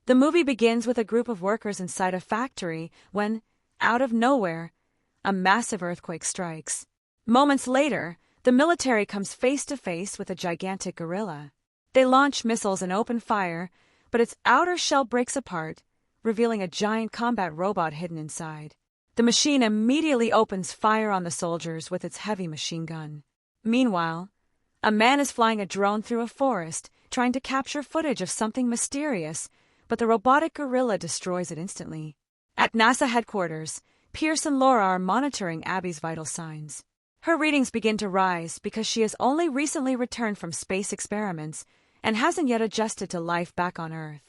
The movie begins with a group of workers inside a factory when, out of nowhere, a massive earthquake strikes. Moments later, the military comes face to face with a gigantic gorilla. They launch missiles and open fire, but its outer shell breaks apart, revealing a giant combat robot hidden inside. The machine immediately opens fire on the soldiers with its heavy machine gun. Meanwhile, a man is flying a drone through a forest, trying to capture footage of something mysterious, but the robotic gorilla destroys it instantly. At NASA headquarters, Pierce and Laura are monitoring Abby's vital signs. Her readings begin to rise because she has only recently returned from space experiments and hasn't yet adjusted to life back on Earth.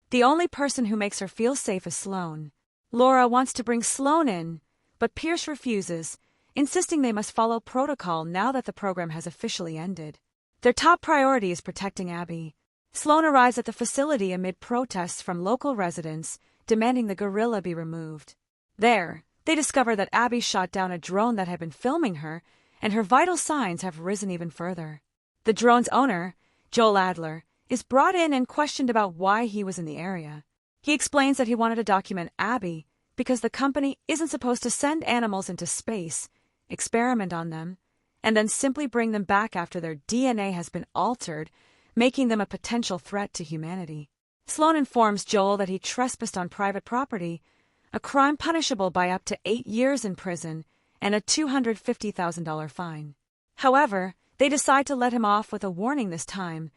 The only person who makes her feel safe is Sloane. Laura wants to bring Sloane in, but Pierce refuses, insisting they must follow protocol now that the program has officially ended. Their top priority is protecting Abby. Sloane arrives at the facility amid protests from local residents, demanding the gorilla be removed. There, they discover that Abby shot down a drone that had been filming her, and her vital signs have risen even further. The drone's owner, Joel Adler, is brought in and questioned about why he was in the area. He explains that he wanted to document Abby because the company isn't supposed to send animals into space, experiment on them, and then simply bring them back after their DNA has been altered, making them a potential threat to humanity. Sloane informs Joel that he trespassed on private property, a crime punishable by up to 8 years in prison and a $250,000 fine. However, they decide to let him off with a warning this time,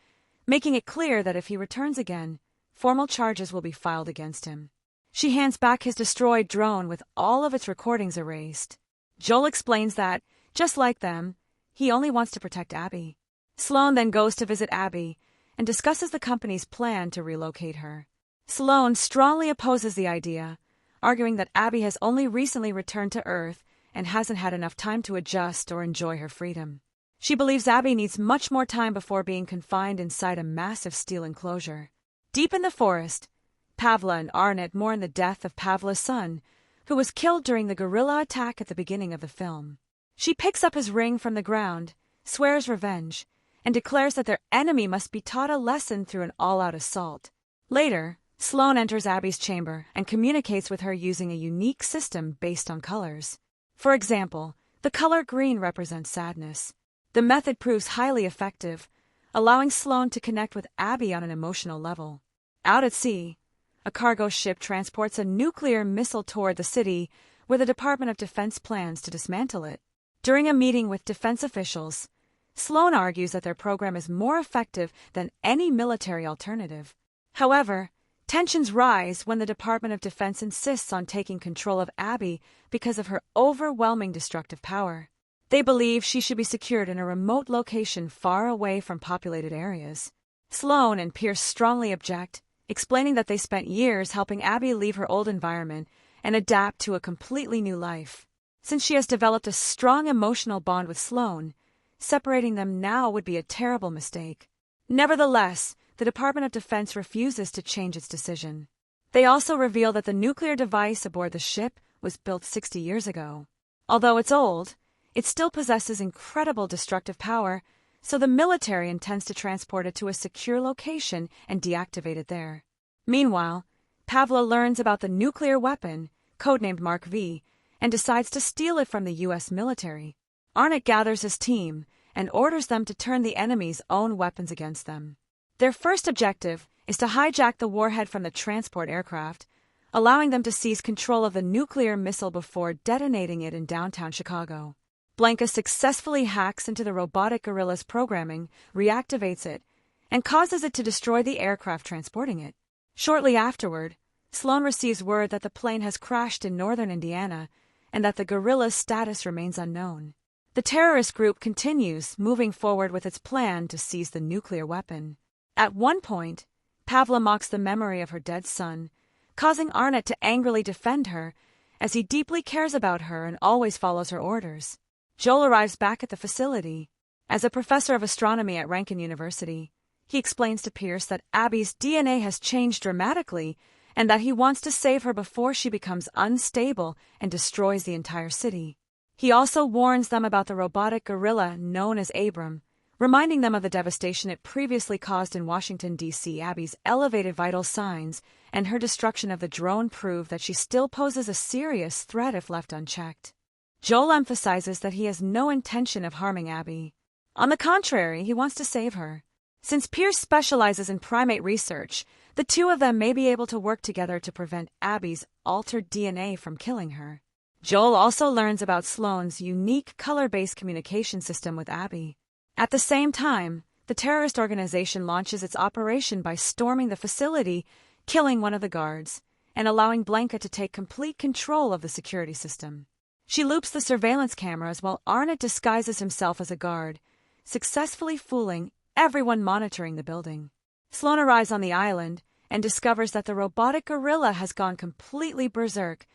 making it clear that if he returns again, formal charges will be filed against him. She hands back his destroyed drone with all of its recordings erased. Joel explains that, just like them, he only wants to protect Abby. Sloane then goes to visit Abby and discusses the company's plan to relocate her. Sloane strongly opposes the idea, arguing that Abby has only recently returned to Earth and hasn't had enough time to adjust or enjoy her freedom. She believes Abby needs much more time before being confined inside a massive steel enclosure. Deep in the forest, Pavla and Arnett mourn the death of Pavla's son, who was killed during the gorilla attack at the beginning of the film. She picks up his ring from the ground, swears revenge, and declares that their enemy must be taught a lesson through an all-out assault. Later, Sloane enters Abby's chamber and communicates with her using a unique system based on colors. For example, the color green represents sadness. The method proves highly effective, allowing Sloane to connect with Abby on an emotional level. Out at sea, a cargo ship transports a nuclear missile toward the city, where the Department of Defense plans to dismantle it. During a meeting with defense officials, Sloane argues that their program is more effective than any military alternative. However, tensions rise when the Department of Defense insists on taking control of Abby because of her overwhelming destructive power. They believe she should be secured in a remote location far away from populated areas. Sloane and Pierce strongly object, explaining that they spent years helping Abby leave her old environment and adapt to a completely new life. Since she has developed a strong emotional bond with Sloane, separating them now would be a terrible mistake. Nevertheless, the Department of Defense refuses to change its decision. They also reveal that the nuclear device aboard the ship was built 60 years ago. Although it's old, it still possesses incredible destructive power, so the military intends to transport it to a secure location and deactivate it there. Meanwhile, Pavla learns about the nuclear weapon, codenamed Mark V, and decides to steal it from the U.S. military. Arnett gathers his team and orders them to turn the enemy's own weapons against them. Their first objective is to hijack the warhead from the transport aircraft, allowing them to seize control of the nuclear missile before detonating it in downtown Chicago. Blanca successfully hacks into the robotic gorilla's programming, reactivates it, and causes it to destroy the aircraft transporting it. Shortly afterward, Sloane receives word that the plane has crashed in northern Indiana and that the gorilla's status remains unknown. The terrorist group continues, moving forward with its plan to seize the nuclear weapon. At one point, Pavla mocks the memory of her dead son, causing Arnett to angrily defend her, as he deeply cares about her and always follows her orders. Joel arrives back at the facility. As a professor of astronomy at Rankin University, he explains to Pierce that Abby's DNA has changed dramatically and that he wants to save her before she becomes unstable and destroys the entire city. He also warns them about the robotic gorilla known as Abram, reminding them of the devastation it previously caused in Washington, D.C. Abby's elevated vital signs and her destruction of the drone prove that she still poses a serious threat if left unchecked. Joel emphasizes that he has no intention of harming Abby. On the contrary, he wants to save her. Since Pierce specializes in primate research, the two of them may be able to work together to prevent Abby's altered DNA from killing her. Joel also learns about Sloane's unique color-based communication system with Abby. At the same time, the terrorist organization launches its operation by storming the facility, killing one of the guards, and allowing Blanca to take complete control of the security system. She loops the surveillance cameras while Arnott disguises himself as a guard, successfully fooling everyone monitoring the building. Sloane arrives on the island and discovers that the robotic gorilla has gone completely berserk,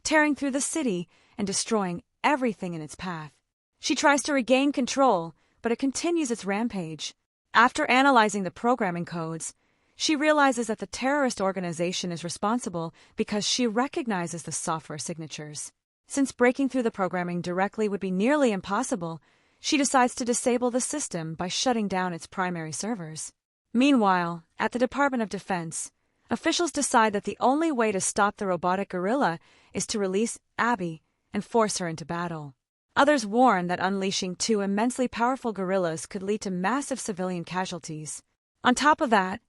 tearing through the city and destroying everything in its path. She tries to regain control, but it continues its rampage. After analyzing the programming codes, she realizes that the terrorist organization is responsible because she recognizes the software signatures. Since breaking through the programming directly would be nearly impossible, she decides to disable the system by shutting down its primary servers. Meanwhile, at the Department of Defense, officials decide that the only way to stop the robotic gorilla is to release Abby and force her into battle. Others warn that unleashing two immensely powerful gorillas could lead to massive civilian casualties. On top of that,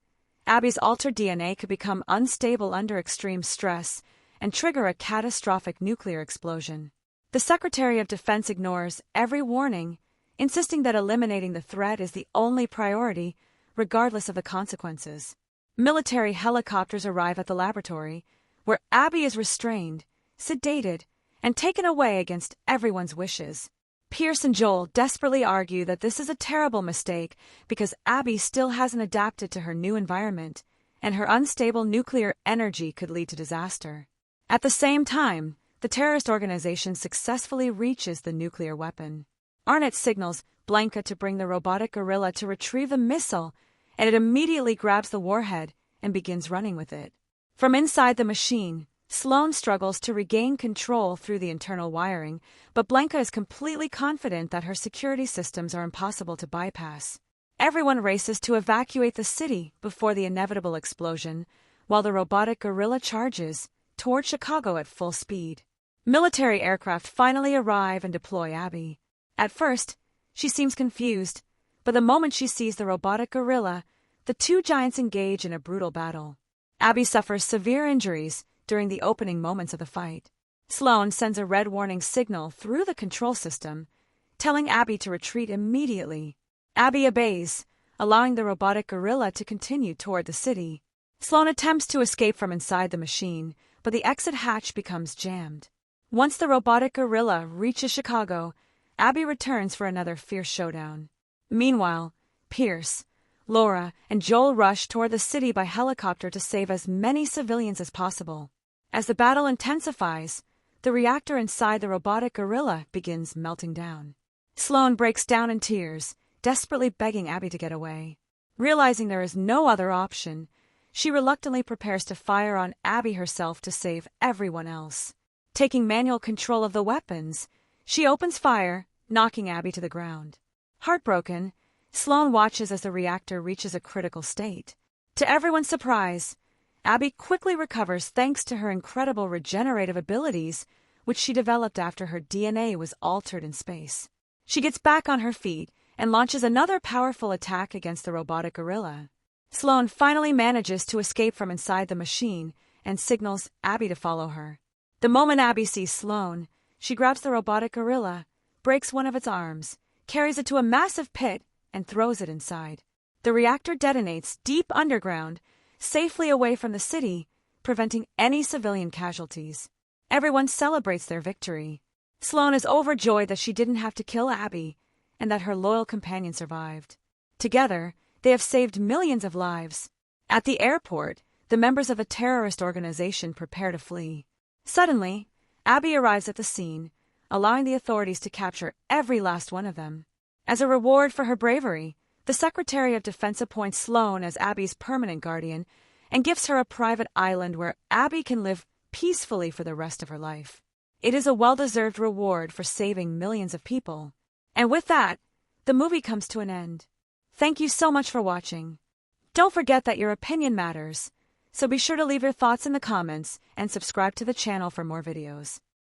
Abby's altered DNA could become unstable under extreme stress and trigger a catastrophic nuclear explosion. The Secretary of Defense ignores every warning, insisting that eliminating the threat is the only priority, regardless of the consequences. Military helicopters arrive at the laboratory, where Abby is restrained, sedated, and taken away against everyone's wishes. Pierce and Joel desperately argue that this is a terrible mistake because Abby still hasn't adapted to her new environment, and her unstable nuclear energy could lead to disaster. At the same time, the terrorist organization successfully reaches the nuclear weapon. Arnott signals Blanca to bring the robotic gorilla to retrieve the missile, and it immediately grabs the warhead and begins running with it. From inside the machine, Sloane struggles to regain control through the internal wiring, but Blanca is completely confident that her security systems are impossible to bypass. Everyone races to evacuate the city before the inevitable explosion, while the robotic gorilla charges toward Chicago at full speed. Military aircraft finally arrive and deploy Abby. At first, she seems confused, but the moment she sees the robotic gorilla, the two giants engage in a brutal battle. Abby suffers severe injuries during the opening moments of the fight. Sloane sends a red warning signal through the control system, telling Abby to retreat immediately. Abby obeys, allowing the robotic gorilla to continue toward the city. Sloane attempts to escape from inside the machine, but the exit hatch becomes jammed. Once the robotic gorilla reaches Chicago, Abby returns for another fierce showdown. Meanwhile, Pierce, Laura, and Joel rush toward the city by helicopter to save as many civilians as possible. As the battle intensifies, the reactor inside the robotic gorilla begins melting down. Sloane breaks down in tears, desperately begging Abby to get away. Realizing there is no other option, she reluctantly prepares to fire on Abby herself to save everyone else. Taking manual control of the weapons, she opens fire, knocking Abby to the ground. Heartbroken, Sloane watches as the reactor reaches a critical state. To everyone's surprise, Abby quickly recovers thanks to her incredible regenerative abilities, which she developed after her DNA was altered in space. She gets back on her feet and launches another powerful attack against the robotic gorilla. Sloane finally manages to escape from inside the machine and signals Abby to follow her. The moment Abby sees Sloane, she grabs the robotic gorilla, breaks one of its arms, carries it to a massive pit, and throws it inside. The reactor detonates deep underground, safely away from the city, preventing any civilian casualties. Everyone celebrates their victory. Sloane is overjoyed that she didn't have to kill Abby, and that her loyal companion survived. Together, they have saved millions of lives. At the airport, the members of a terrorist organization prepare to flee. Suddenly, Abby arrives at the scene, allowing the authorities to capture every last one of them. As a reward for her bravery, the Secretary of Defense appoints Sloane as Abby's permanent guardian and gives her a private island where Abby can live peacefully for the rest of her life. It is a well-deserved reward for saving millions of people. And with that, the movie comes to an end. Thank you so much for watching. Don't forget that your opinion matters, so be sure to leave your thoughts in the comments and subscribe to the channel for more videos.